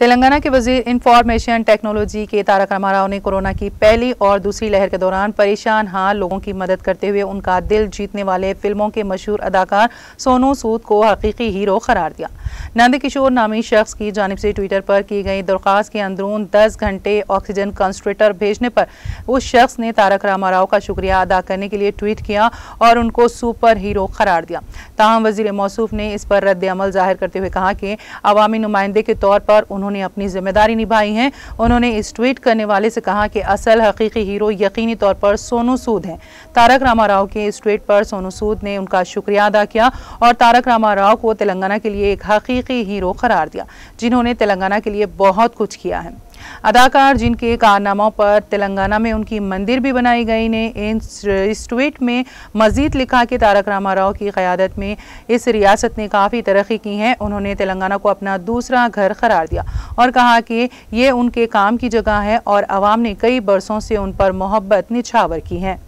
तेलंगाना के वजीर information technology के तारक रामाराव ने कोरोना की पहली और दूसरी लहर के दौरान परेशान हाल लोगों की मदद करते हुए उनका दिल जीतने वाले फिल्मों के मशहूर अदाकार सोनू सूद को हकीकी हीरो करार दिया। नंद किशोर नामी शख्स की जानिब से ट्विटर पर की गई दरख्वास्त के अंदरून 10 घंटे ऑक्सीजन कंसंट्रेटर भेजने पर उस शख्स ने तारक रामाराव का शुक्रिया अदा करने के लिए ट्वीट किया और उनको सुपर हीरो करार दिया। ताहम वजीर मौसूफ ने इस पर रद्द अमल जाहिर करते हुए कहा कि अवामी नुमाइंदे के तौर पर उन्होंने अपनी जिम्मेदारी निभाई है। उन्होंने इस ट्वीट करने वाले से कहा कि असल हकीकी हीरो यकीनी तौर पर सोनू सूद हैं। तारक रामाराव के इस ट्वीट पर सोनू सूद ने उनका शुक्रिया अदा किया और तारक रामाराव को तेलंगाना के लिए एक हकीकी हीरो करार दिया, जिन्होंने तेलंगाना के लिए बहुत कुछ किया है। अदाकार जिनके कारनामों पर तेलंगाना में उनकी मंदिर भी बनाई गई ने इस ट्वीट में मजीद लिखा कि तारक रामाराव की क़यादत में इस रियासत ने काफ़ी तरक्की की है। उन्होंने तेलंगाना को अपना दूसरा घर करार दिया और कहा कि ये उनके काम की जगह है और अवाम ने कई बरसों से उन पर मोहब्बत निछावर की है।